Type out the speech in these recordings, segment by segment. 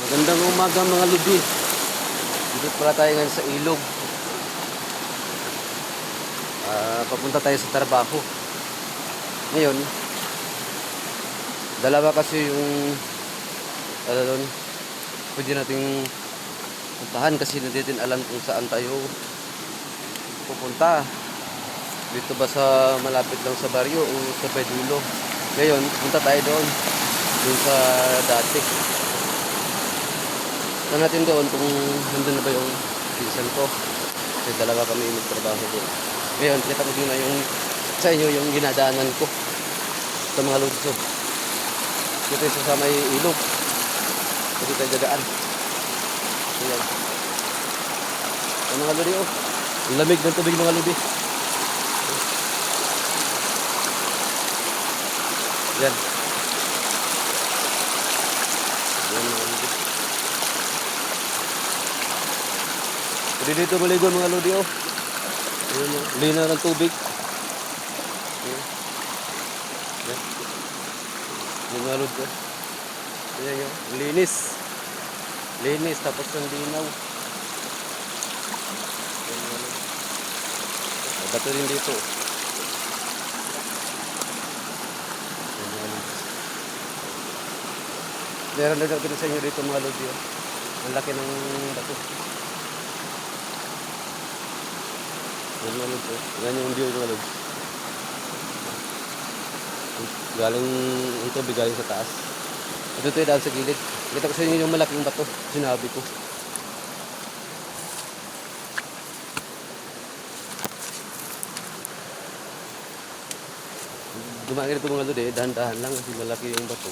Magandang umaga mga lubi. Dito pala tayo ngayon sa ilog. Papunta tayo sa trabaho. Ngayon, dalawa kasi yung doon, pwede nating puntahan kasi hindi din alam kung saan tayo pupunta. Dito ba sa malapit lang sa baryo o sa dulo. Ngayon, punta tayo doon sa dati. Tignan natin doon kung nandun na ba yung pinsan ko. Kasi dalawa kami magtrabaho doon. Ngayon, kita ko din na yung sa inyo yung ginadaanan ko sa mga lodso. Dito yung sa may ilog. Dito tayo dadaan. Ayan. Ang mga lodi, oh. Ang lamig ng tubig mga lodi. Yan. Yan mga lodi. Pwede dito maligo mga lodi, oh. Ayan, oh. Linaw ng tubig. Ayan. Ayan. Yung mga lodi, oh. Ayan yun. Linis. Linis tapos ng linaw. Ayan mga lodi. May bato rin dito. Ayan mga lodi. Meron na dito sa inyo dito mga lodi, oh. Ang laki ng bato. Yan mga lods, oh. Yan yung view mga lods. Galing yung tubig galing sa taas. Ito tayo daan sa gilid. Kita ko sa inyo yung malaking bato. Sinabi ko. Dumaan ito mga lods, dahan-dahan lang kasi malaki yung bato.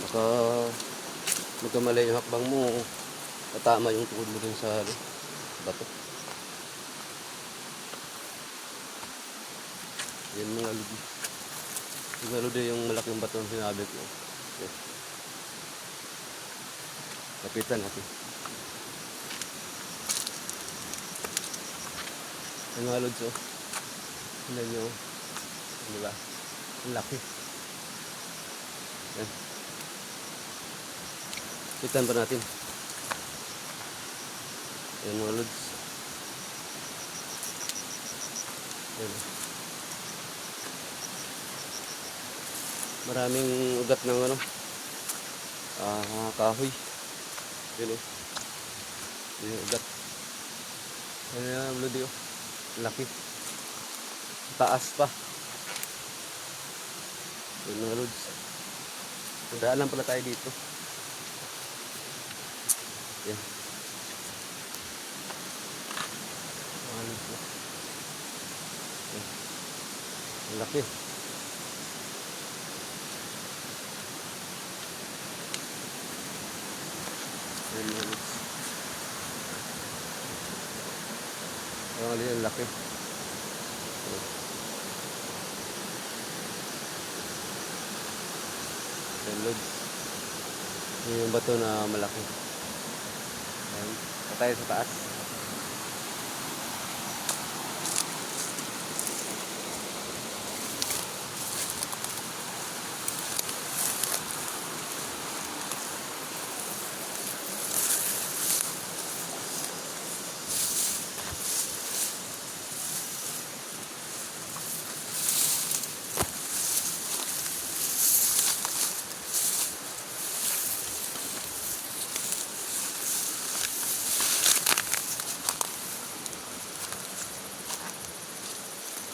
Baka magkamali yung hakbang mo, tatama yung tuhod mo dun sa bato. Yan mga lodi. Yung mga lodi yung malaking bato na sinabi ko. Okay. Kapitan natin. Yung mga lodi, oh. Tignan nyo. Diba? Ang laki. Yan. Kapitan pa natin. Yan mga lodi. Yan. Maraming ugat ng kahoy. Yun, oh. Yung ugat. Ayan yung lodi, oh. Laki. Taas pa. Yun mga lods. Daan lang pala tayo dito. Yan. Mga lods, oh. Yan. Ang laki. Ayan mga lods. Ang laki. Ayan lods. Yung bato na malaki. Ayan. Patay sa taas.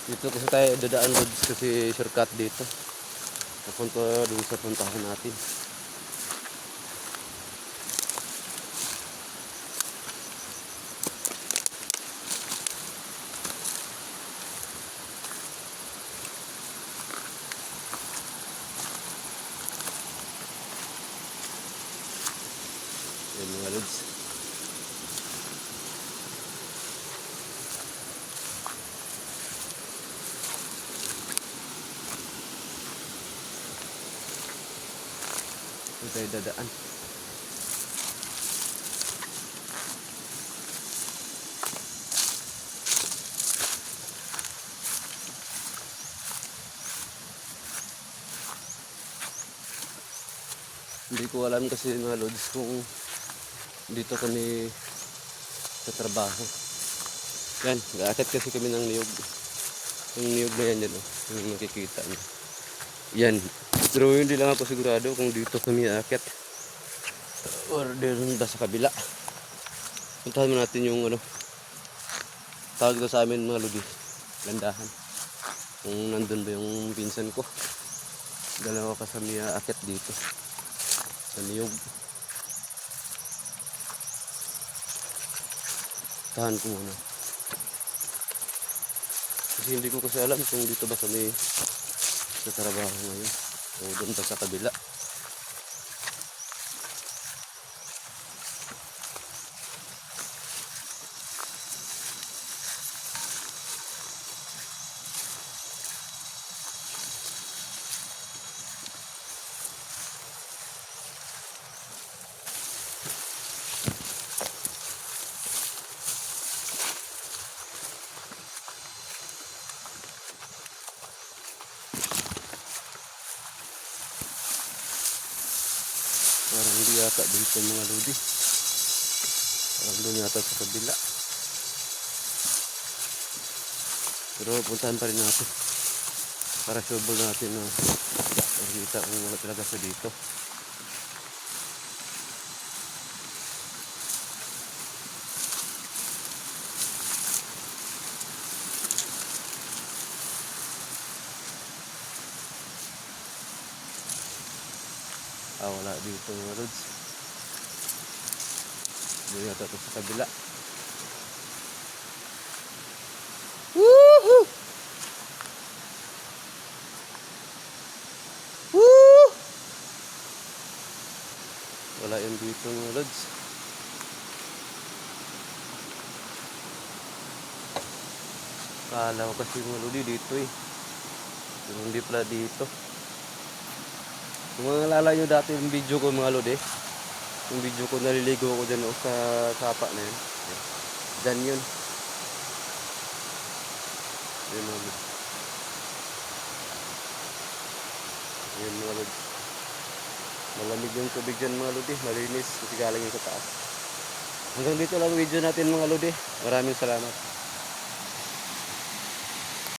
Dito kasi tayo dadaan lods kasi shortcut dito. Papunta doon sa puntahan natin. Yan mga lods. Ito tayo dadaan. Hindi ko alam kasi mga lods kung dito kami sa trabaho. Yan, gaakit kasi kami ng niyog. Yung niyog na yan yan, oh, yung nakikita niyo. Yan. Pero hindi lang ako sigurado kung dito kami aakit or doon ba sa kabila. Puntahan mo natin yung ano, tawag ko sa amin mga lodi, landahan. Kung nandun ba yung pinsan ko. Dalawa kasami aakit dito sa niyog. Tahan ko muna. Kasi hindi ko kasi alam kung dito ba kami sa trabaho ngayon o doon ba sa kabila. Parang hindi yata dito mga lodi. Parang doon yata sa kabila. Pero puntahan pa rin natin para sure natin na makikita kung wala talaga sa dito. Wala dito mga lods. Doon yata ito sa kabila. Woohoo! Woo! Wala yan dito mga lods. Kala ko kasi mga lodi dito eh. Pero hindi pala dito. Kung mga lalayo dati yung video ko mga lodi, yung video ko naliligo ako dyan sa sapa na yun. Dyan yun. Yun mga lodi. Yun mga lodi. Malamig yung tubig dyan mga lodi. Malinis kasi galing yung sa taas. Hanggang dito lang video natin mga lodi. Maraming salamat.